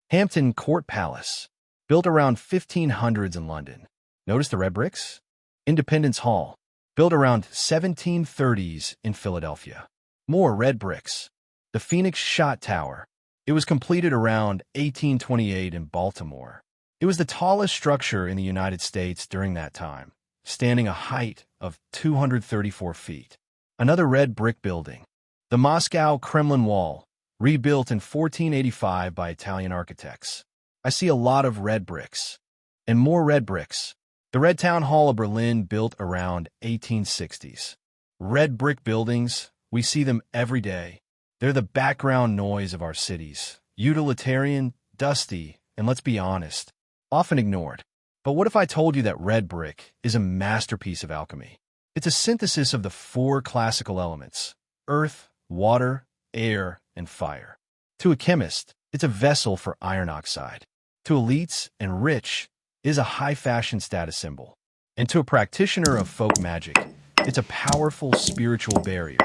Hampton Court Palace, built around 1500s in London. Notice the red bricks? Independence Hall, built around 1730s in Philadelphia. More red bricks. The Phoenix Shot Tower. It was completed around 1828 in Baltimore. It was the tallest structure in the United States during that time, standing a height of 234 feet. Another red brick building. The Moscow Kremlin Wall, rebuilt in 1485 by Italian architects. I see a lot of red bricks. And more red bricks. The Red Town Hall of Berlin, built around 1860s. Red brick buildings, we see them every day. They're the background noise of our cities. Utilitarian, dusty, and let's be honest, often ignored. But what if I told you that red brick is a masterpiece of alchemy? It's a synthesis of the four classical elements: earth, water, air, and fire. To a chemist, it's a vessel for iron oxide. To elites and rich, it is a high-fashion status symbol. And to a practitioner of folk magic, it's a powerful spiritual barrier.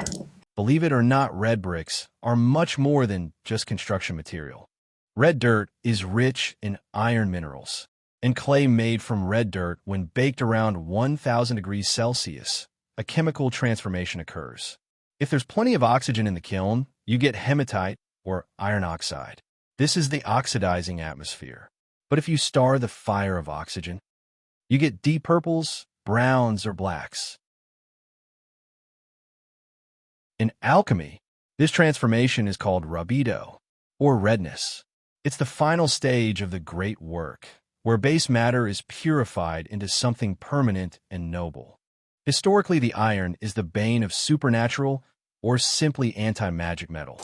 Believe it or not, red bricks are much more than just construction material. Red dirt is rich in iron minerals, and clay made from red dirt, when baked around 1000 degrees Celsius, a chemical transformation occurs. If there's plenty of oxygen in the kiln, you get hematite, or iron oxide. This is the oxidizing atmosphere. But if you star the fire of oxygen, you get deep purples, browns, or blacks. In alchemy, this transformation is called rubedo, or redness. It's the final stage of the great work, where base matter is purified into something permanent and noble. Historically, the iron is the bane of supernatural or simply anti-magic metal.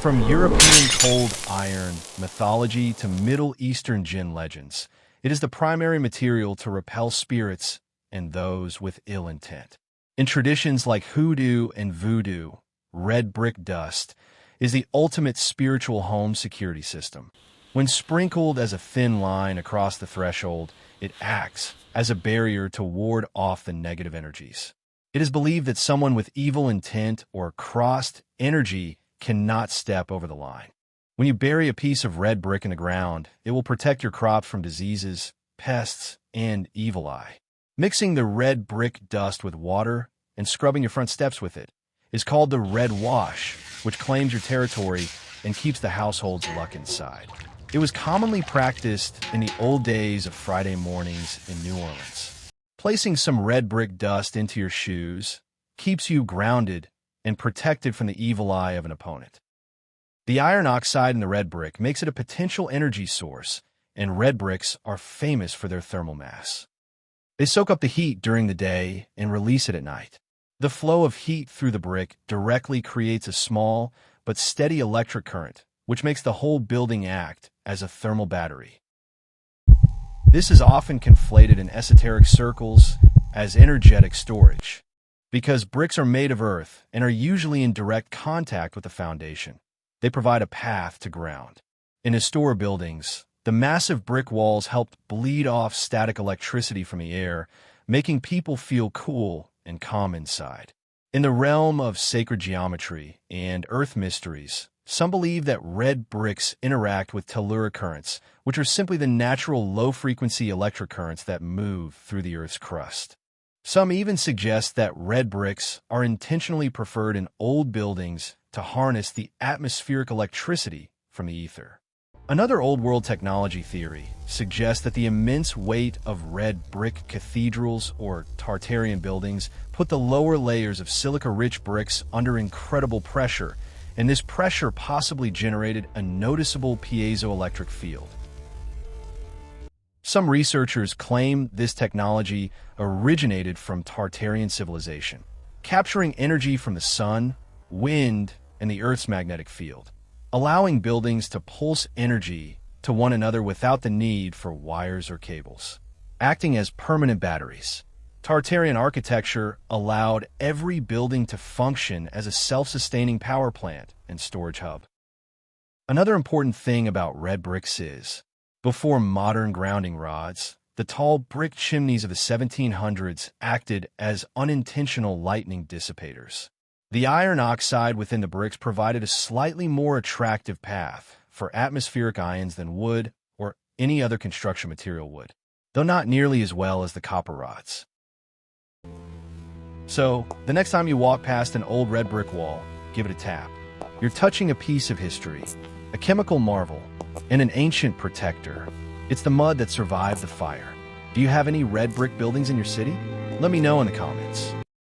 From European cold iron mythology to Middle Eastern jinn legends, it is the primary material to repel spirits and those with ill intent. In traditions like hoodoo and voodoo, red brick dust is the ultimate spiritual home security system. When sprinkled as a thin line across the threshold, it acts as a barrier to ward off the negative energies. It is believed that someone with evil intent or crossed energy cannot step over the line. When you bury a piece of red brick in the ground, it will protect your crops from diseases, pests, and evil eye. Mixing the red brick dust with water and scrubbing your front steps with it is called the red wash, which claims your territory and keeps the household's luck inside. It was commonly practiced in the old days of Friday mornings in New Orleans. Placing some red brick dust into your shoes keeps you grounded and protected from the evil eye of an opponent. The iron oxide in the red brick makes it a potential energy source, and red bricks are famous for their thermal mass. They soak up the heat during the day and release it at night. The flow of heat through the brick directly creates a small but steady electric current, which makes the whole building act as a thermal battery. This is often conflated in esoteric circles as energetic storage, because bricks are made of earth and are usually in direct contact with the foundation. They provide a path to ground. In historic buildings, the massive brick walls helped bleed off static electricity from the air, making people feel cool and calm inside. In the realm of sacred geometry and earth mysteries, some believe that red bricks interact with telluric currents, which are simply the natural low-frequency electric currents that move through the Earth's crust. Some even suggest that red bricks are intentionally preferred in old buildings to harness the atmospheric electricity from the ether. Another old-world technology theory suggests that the immense weight of red brick cathedrals or Tartarian buildings put the lower layers of silica-rich bricks under incredible pressure, and this pressure possibly generated a noticeable piezoelectric field. Some researchers claim this technology originated from Tartarian civilization, capturing energy from the sun, wind, and the Earth's magnetic field, allowing buildings to pulse energy to one another without the need for wires or cables. Acting as permanent batteries, Tartarian architecture allowed every building to function as a self-sustaining power plant and storage hub. Another important thing about red bricks is, before modern grounding rods, the tall brick chimneys of the 1700s acted as unintentional lightning dissipators. The iron oxide within the bricks provided a slightly more attractive path for atmospheric ions than wood or any other construction material would, though not nearly as well as the copper rods. So, the next time you walk past an old red brick wall, give it a tap. You're touching a piece of history, a chemical marvel, and an ancient protector. It's the mud that survived the fire. Do you have any red brick buildings in your city? Let me know in the comments.